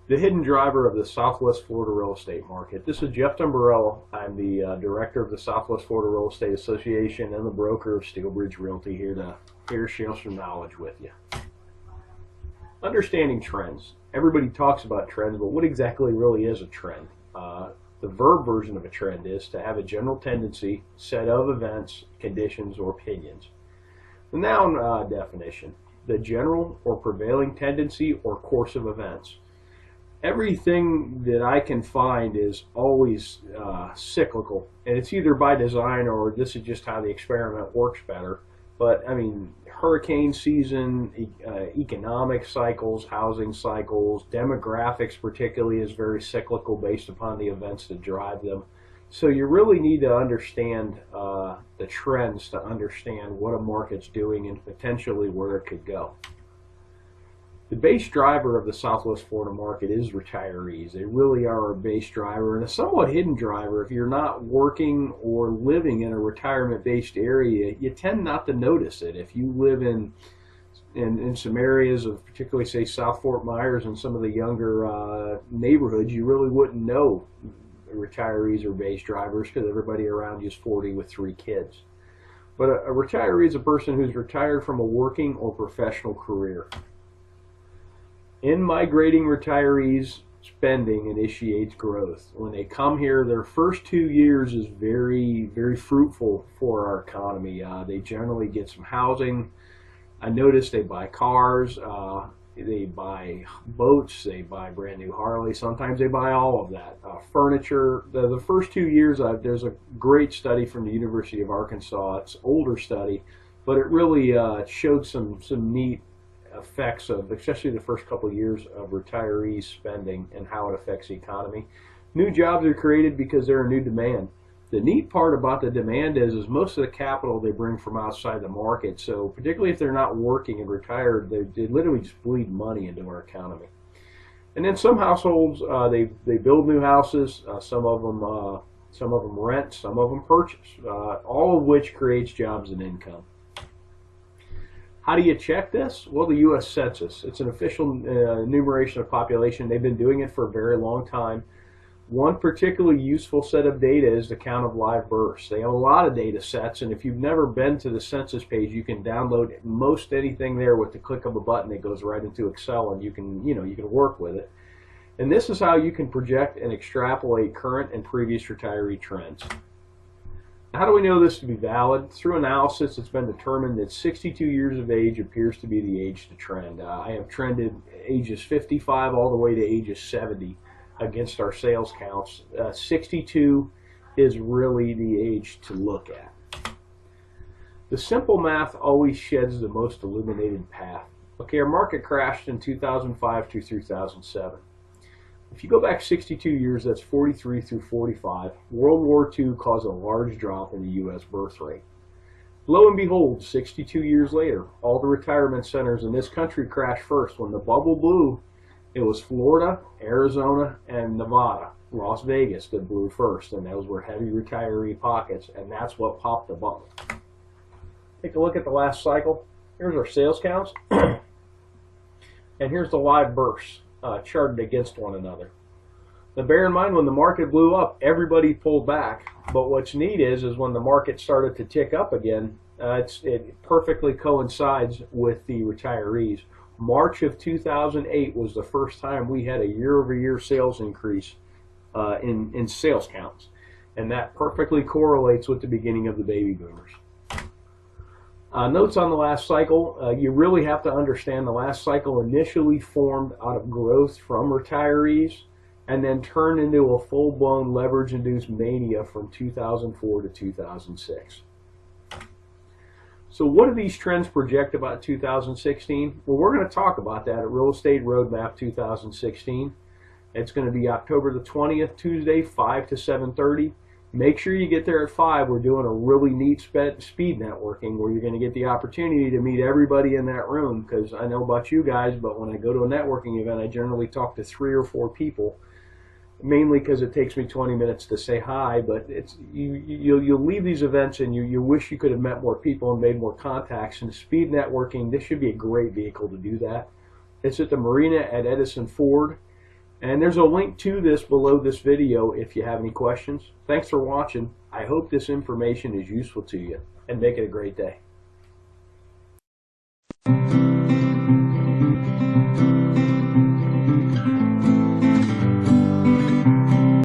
The hidden driver of the Southwest Florida real estate market. This is Jeff Dumbarella. I'm the director of the Southwest Florida Real Estate Association and the broker of Steelbridge Realty, here to share some knowledge with you. Understanding trends. Everybody talks about trends, but what exactly really is a trend? The verb version of a trend is to have a general tendency, set of events, conditions, or opinions. The noun definition: the general or prevailing tendency or course of events. Everything that I can find is always cyclical, and it's either by design or this is just how the experiment works better. But I mean, hurricane season, economic cycles, housing cycles, demographics particularly is very cyclical based upon the events that drive them. So you really need to understand the trends to understand what a market's doing and potentially where it could go. The base driver of the Southwest Florida market is retirees. They really are a base driver and a somewhat hidden driver. If you're not working or living in a retirement-based area, you tend not to notice it. If you live in some areas of particularly, say, South Fort Myers and some of the younger neighborhoods, you really wouldn't know retirees are base drivers because everybody around you is 40 with 3 kids. But a retiree is a person who's retired from a working or professional career. In migrating retirees, spending initiates growth. When they come here, their first 2 years is very, very fruitful for our economy. They generally get some housing. I noticed they buy cars, they buy boats, they buy brand new Harleys. Sometimes they buy all of that. Furniture. The first 2 years, there's a great study from the University of Arkansas. It's an older study, but it really showed some neat effects of, especially the first couple of years, of retirees spending and how it affects the economy. New jobs are created because they're a new demand. The neat part about the demand is most of the capital they bring from outside the market. So particularly if they're not working and retired, they literally just bleed money into our economy. And then some households, they build new houses. Some of them rent, some of them purchase, all of which creates jobs and income. How do you check this? Well, the U.S. Census. It's an official enumeration of population. They've been doing it for a very long time. One particularly useful set of data is the count of live births. They have a lot of data sets, and if you've never been to the census page, you can download most anything there with the click of a button. It goes right into Excel, and you can work with it. And this is how you can project and extrapolate current and previous retiree trends. How do we know this to be valid? Through analysis, it's been determined that 62 years of age appears to be the age to trend. I have trended ages 55 all the way to ages 70 against our sales counts. 62 is really the age to look at. The simple math always sheds the most illuminated path. Okay, our market crashed in 2005 through 2007. If you go back 62 years, that's 43 through 45, World War II caused a large drop in the U.S. birth rate. Lo and behold, 62 years later, all the retirement centers in this country crashed first. When the bubble blew, it was Florida, Arizona, and Nevada, Las Vegas that blew first, and those were heavy retiree pockets, and that's what popped the bubble. Take a look at the last cycle. Here's our sales counts, and here's the live births. Charted against one another. Now bear in mind, when the market blew up, everybody pulled back, but what's neat is when the market started to tick up again, it perfectly coincides with the retirees. March of 2008 was the first time we had a year-over-year sales increase in sales counts, and that perfectly correlates with the beginning of the baby boomers. Notes on the last cycle. You really have to understand the last cycle initially formed out of growth from retirees and then turned into a full-blown leverage-induced mania from 2004 to 2006. So what do these trends project about 2016? Well, we're going to talk about that at Real Estate Roadmap 2016. It's going to be October the 20th, Tuesday, 5 to 7:30. Make sure you get there at 5. We're doing a really neat speed networking where you're going to get the opportunity to meet everybody in that room, because I know about you guys, but when I go to a networking event, I generally talk to 3 or 4 people. mainly because it takes me 20 minutes to say hi, but you'll leave these events and you wish you could have met more people and made more contacts. And speed networking, this should be a great vehicle to do that. It's at the marina at Edison Ford, and there's a link to this below this video if you have any questions. Thanks for watching. I hope this information is useful to you, and make it a great day.